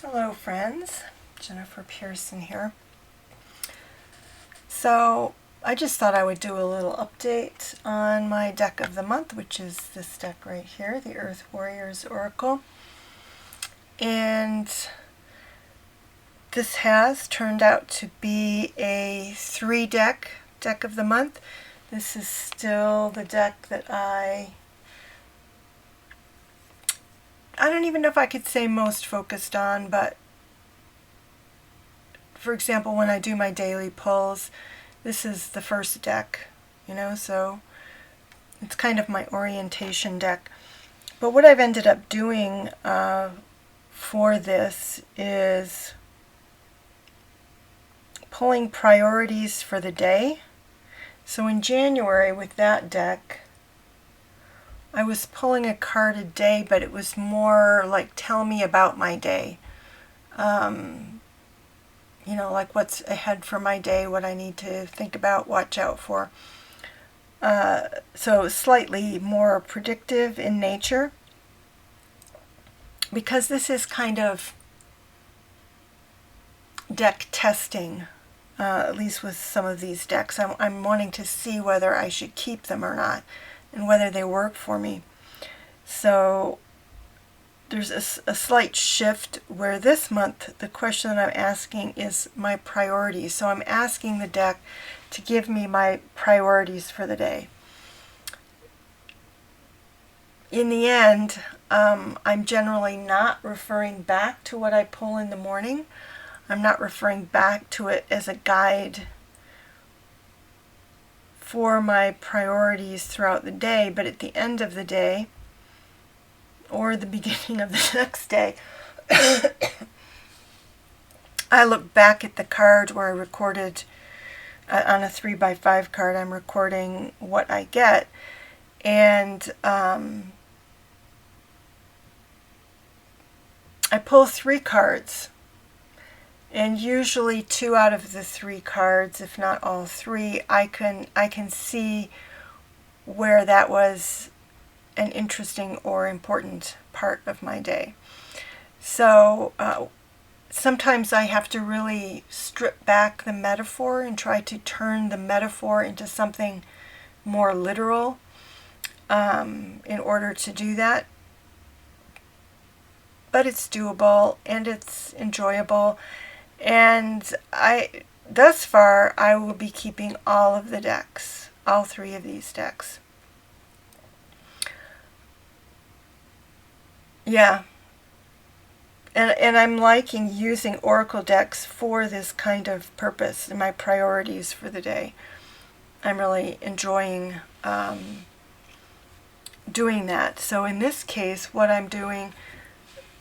Hello friends, Jennifer Pearson here. So I just thought I would do a little update on my deck of the month, which is this deck right here, the Earth Warriors Oracle. And this has turned out to be a 3-deck deck of the month. This is still the deck that I don't even know if I could say most focused on, but for example, when I do my daily pulls, this is the first deck, so it's kind of my orientation deck. But what I've ended up doing for this is pulling priorities for the day. So in January with that deck, I was pulling a card a day, but it was more like tell me about my day. Like what's ahead for my day, what I need to think about, watch out for. So slightly more predictive in nature. Because this is kind of deck testing, at least with some of these decks. I'm wanting to see whether I should keep them or not, and whether they work for me. So there's a slight shift where this month the question that I'm asking is my priorities. So I'm asking the deck to give me my priorities for the day. In the end, I'm generally not referring back to what I pull in the morning. I'm not referring back to it as a guide for my priorities throughout the day, but at the end of the day, or the beginning of the next day, I look back at the card where I recorded, on a 3x5 card, I'm recording what I get, and I pull 3 cards, and usually 2 out of the 3 cards, if not all 3, I can see where that was an interesting or important part of my day. So sometimes I have to really strip back the metaphor and try to turn the metaphor into something more literal in order to do that. But it's doable and it's enjoyable. And thus far, I will be keeping all of the decks, all 3 of these decks. Yeah. And I'm liking using oracle decks for this kind of purpose and my priorities for the day. I'm really enjoying doing that. So in this case, what I'm doing,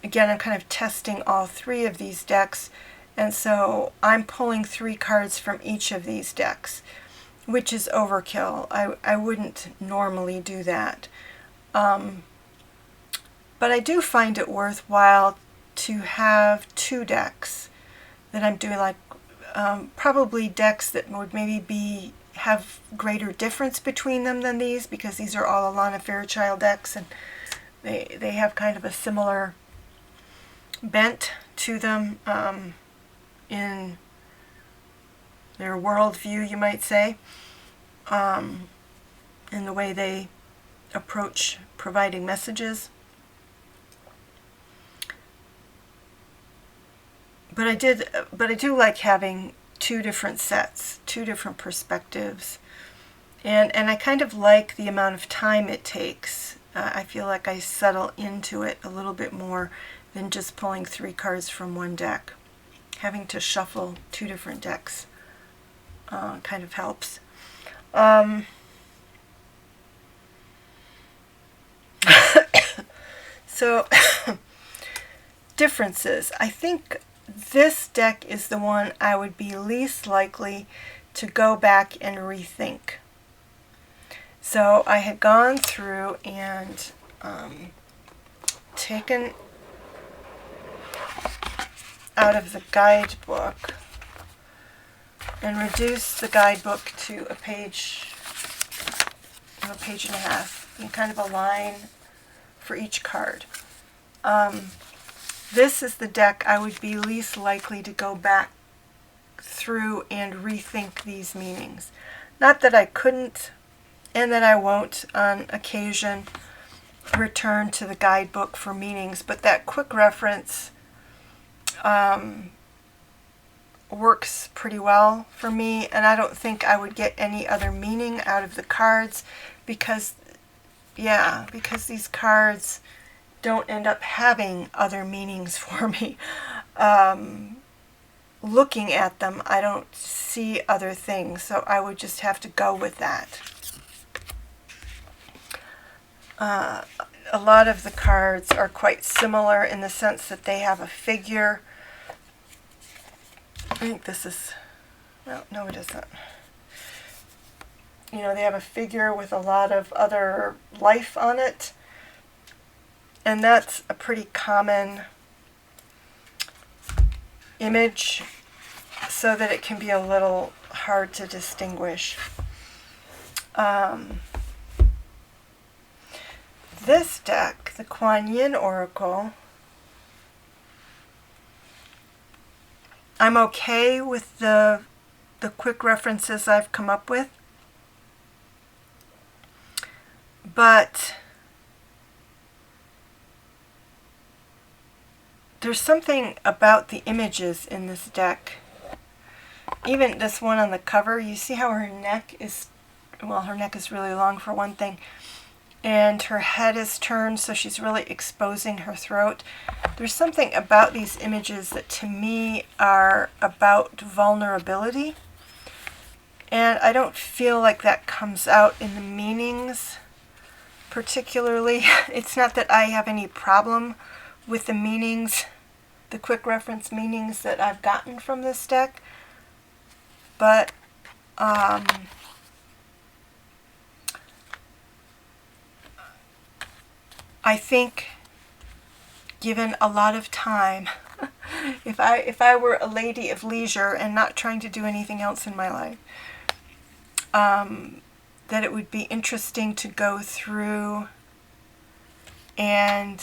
again, I'm kind of testing all 3 of these decks. And so I'm pulling 3 cards from each of these decks, which is overkill. I wouldn't normally do that. But I do find it worthwhile to have 2 decks that I'm doing, like probably decks that would maybe have greater difference between them than these, because these are all Alana Fairchild decks, and they have kind of a similar bent to them in their worldview, you might say, in the way they approach providing messages. But I do like having 2 different sets, 2 different perspectives, and I kind of like the amount of time it takes. I feel like I settle into it a little bit more than just pulling 3 cards from one deck. Having to shuffle 2 different decks kind of helps. So differences. I think this deck is the one I would be least likely to go back and rethink. So I had gone through and taken out of the guidebook and reduced the guidebook to a page and a half, and kind of a line for each card. this is the deck I would be least likely to go back through and rethink these meanings. Not that I couldn't, and that I won't on occasion return to the guidebook for meanings, but that quick reference works pretty well for me, and I don't think I would get any other meaning out of the cards because these cards don't end up having other meanings for me. Looking at them, I don't see other things, so I would just have to go with that. A lot of the cards are quite similar in the sense that they have a figure. I think this is, well, no it isn't. You know, they have a figure with a lot of other life on it. And that's a pretty common image, so that it can be a little hard to distinguish. This deck, the Kuan Oracle, I'm okay with the quick references I've come up with, but there's something about the images in this deck. Even this one on the cover, you see how her neck is, well, her neck is really long for one thing, and her head is turned, so she's really exposing her throat. There's something about these images that to me are about vulnerability, and I don't feel like that comes out in the meanings particularly. It's not that I have any problem with the meanings, the quick reference meanings that I've gotten from this deck, but I think given a lot of time, if I were a lady of leisure and not trying to do anything else in my life, that it would be interesting to go through and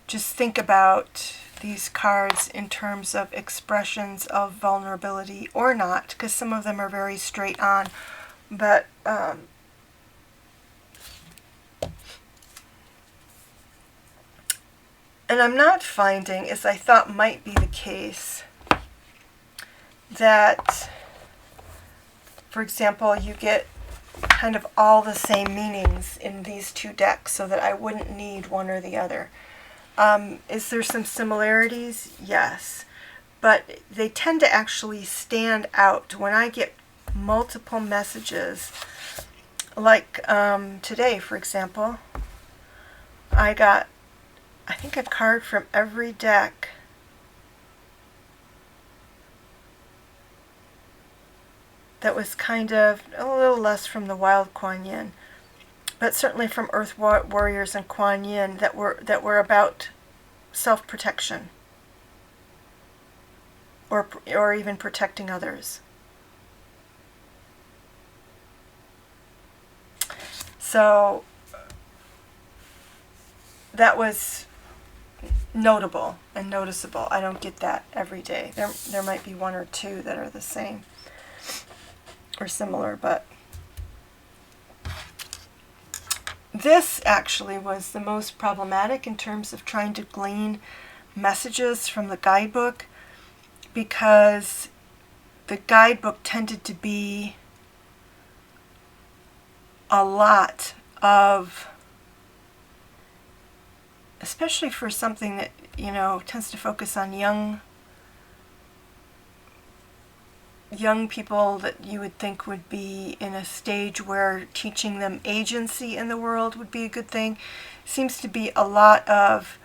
just think about these cards in terms of expressions of vulnerability or not, because some of them are very straight on, but and I'm not finding, as I thought might be the case, that, for example, you get kind of all the same meanings in these two decks, so that I wouldn't need one or the other. Is there some similarities? Yes. But they tend to actually stand out when I get multiple messages. Like today, for example, I got, I think, a card from every deck. That was kind of a little less from the Wild Kuan Yin, but certainly from Earth Warriors and Kuan Yin that were about self-protection, or even protecting others. So that was notable and noticeable. I don't get that every day. There might be one or two that are the same or similar, but this actually was the most problematic in terms of trying to glean messages from the guidebook, because the guidebook tended to be a lot of, especially for something that, you know, tends to focus on young people that you would think would be in a stage where teaching them agency in the world would be a good thing. Seems to be a lot of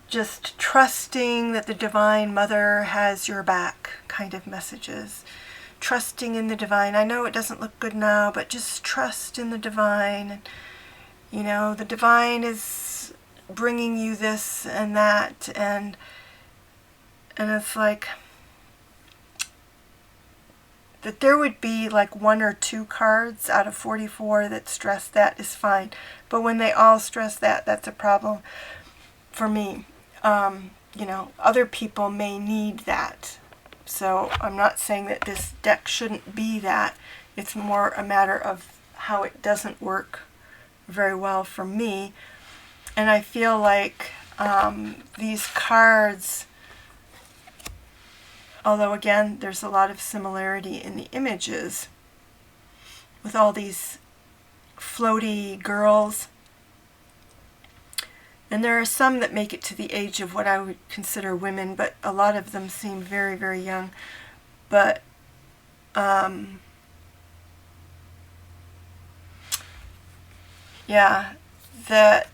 just trusting that the Divine Mother has your back kind of messages. Trusting in the Divine. I know it doesn't look good now, but just trust in the Divine. You know, the Divine is bringing you this and that, and it's like that there would be like one or two cards out of 44 that stress that is fine, but when they all stress that, that's a problem. for me. You know, other people may need that. So I'm not saying that this deck shouldn't be that. It's more a matter of how it doesn't work very well for me. And I feel like these cards, although again there's a lot of similarity in the images with all these floaty girls, and there are some that make it to the age of what I would consider women, but a lot of them seem very, very young. But yeah, that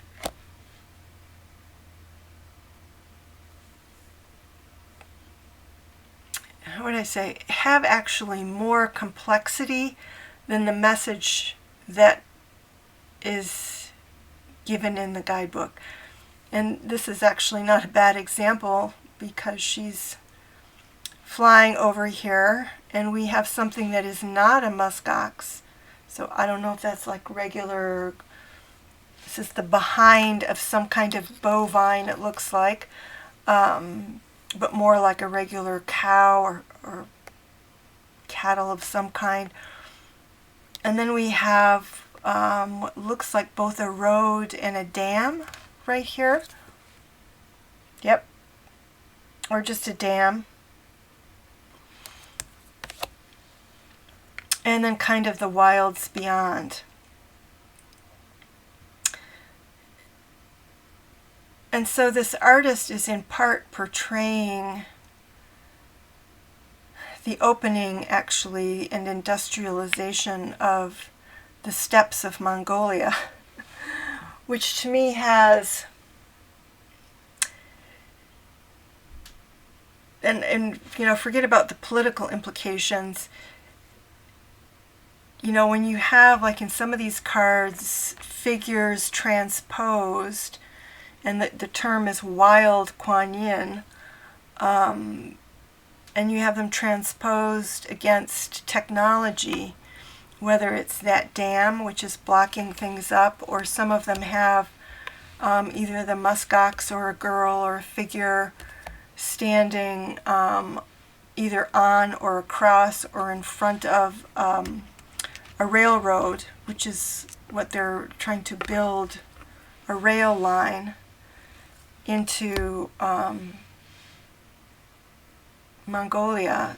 how would I say, have actually more complexity than the message that is given in the guidebook. And this is actually not a bad example because she's flying over here and we have something that is not a muskox. So I don't know if that's like regular, this is the behind of some kind of bovine, it looks like, but more like a regular cow or cattle of some kind. And then we have what looks like both a road and a dam right here. Yep. Or just a dam. And then kind of the wilds beyond. And so this artist is in part portraying the opening, actually, and industrialization of the steppes of Mongolia, which to me has, and you know, forget about the political implications. You know, when you have, like in some of these cards, figures transposed, and the term is wild Kuan Yin, and you have them transposed against technology, whether it's that dam, which is blocking things up, or some of them have either the muskox or a girl or a figure standing either on or across or in front of a railroad, which is what they're trying to build, a rail line into Mongolia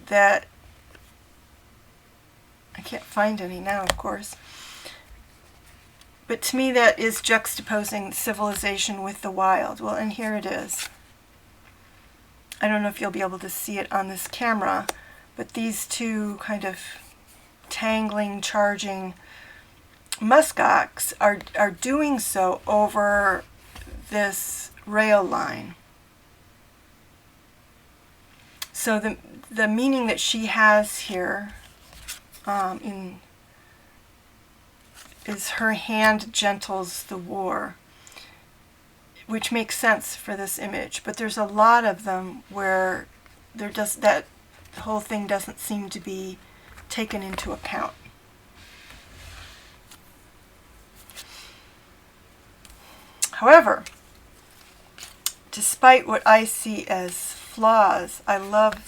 that I can't find any now, of course. But to me that is juxtaposing civilization with the wild. Well, and here it is. I don't know if you'll be able to see it on this camera, but these two kind of tangling, charging muskox are doing so over this rail line. So the meaning that she has here is her hand gentles the war, which makes sense for this image. But there's a lot of them where that whole thing doesn't seem to be taken into account. However, despite what I see as flaws, I love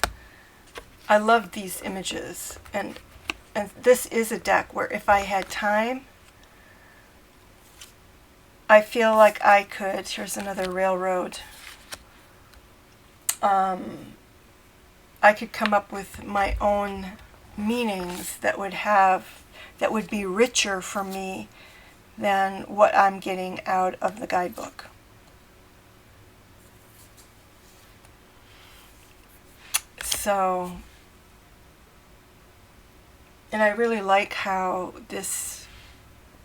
these images, and this is a deck where if I had time, I feel like I could, here's another railroad, I could come up with my own meanings that would be richer for me than what I'm getting out of the guidebook. So, and I really like how this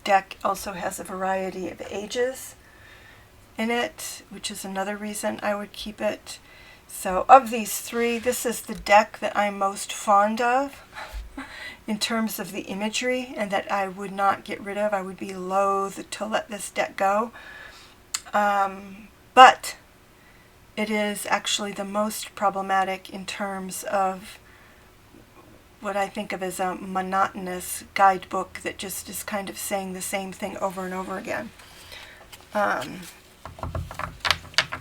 deck also has a variety of ages in it, which is another reason I would keep it. So of these three, this is the deck that I'm most fond of in terms of the imagery, and that I would not get rid of. I would be loath to let this deck go. But it is actually the most problematic in terms of what I think of as a monotonous guidebook that just is kind of saying the same thing over and over again.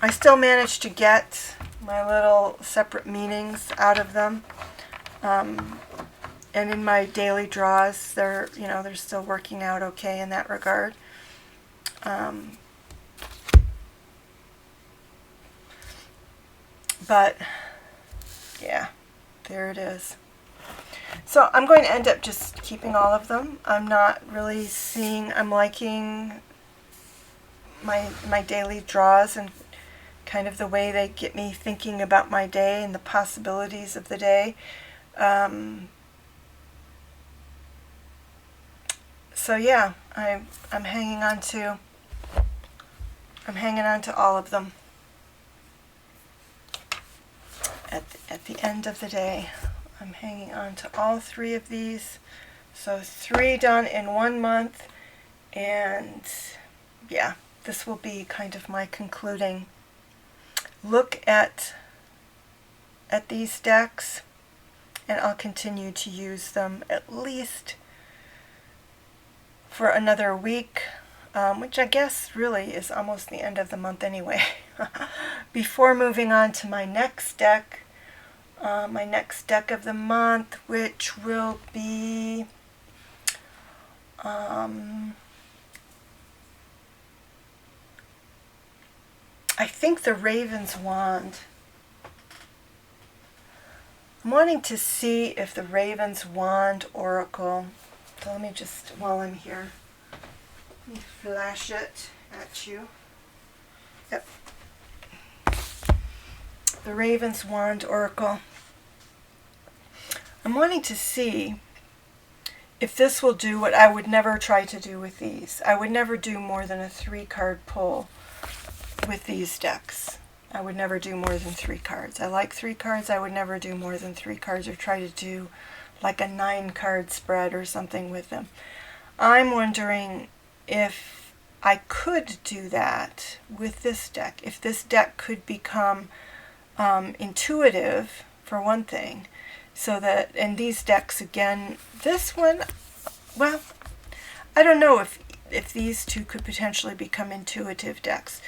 I still managed to get my little separate meanings out of them. And in my daily draws, they're still working out okay in that regard. But yeah, there it is. So I'm going to end up just keeping all of them. I'm not really I'm liking my daily draws and kind of the way they get me thinking about my day and the possibilities of the day. So yeah, I'm hanging on to all of them at the end of the day. I'm hanging on to all 3 of these. So 3 done in 1 month, and yeah, this will be kind of my concluding look at these decks, and I'll continue to use them at least for another week, which I guess really is almost the end of the month anyway, before moving on to my next deck. My next deck of the month, which will be I think the Raven's Wand. I'm wanting to see if the Raven's Wand Oracle, so let me just, while I'm here, let me flash it at you. Yep. The Raven's Wand Oracle. I'm wanting to see if this will do what I would never try to do with these. I would never do more than a 3-card pull with these decks. I would never do more than 3 cards. I like 3 cards. I would never do more than 3 cards or try to do like a 9-card spread or something with them. I'm wondering if I could do that with this deck. If this deck could become intuitive, for one thing, so that, and these decks again, this one, well, I don't know if these 2 could potentially become intuitive decks,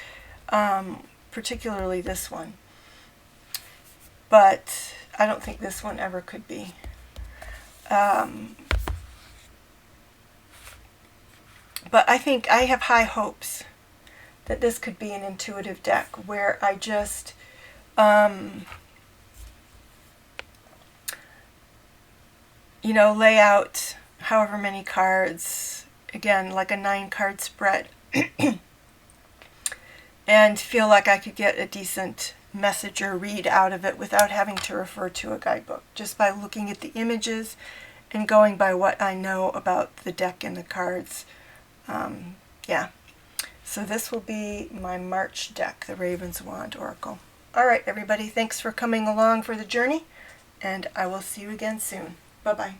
particularly this one, but I don't think this one ever could be. But I think I have high hopes that this could be an intuitive deck where I just lay out however many cards, again, like a 9-card spread, and feel like I could get a decent message or read out of it without having to refer to a guidebook, just by looking at the images and going by what I know about the deck and the cards. Yeah, so this will be my March deck, the Raven's Wand Oracle. Alright everybody, thanks for coming along for the journey, and I will see you again soon. Bye-bye.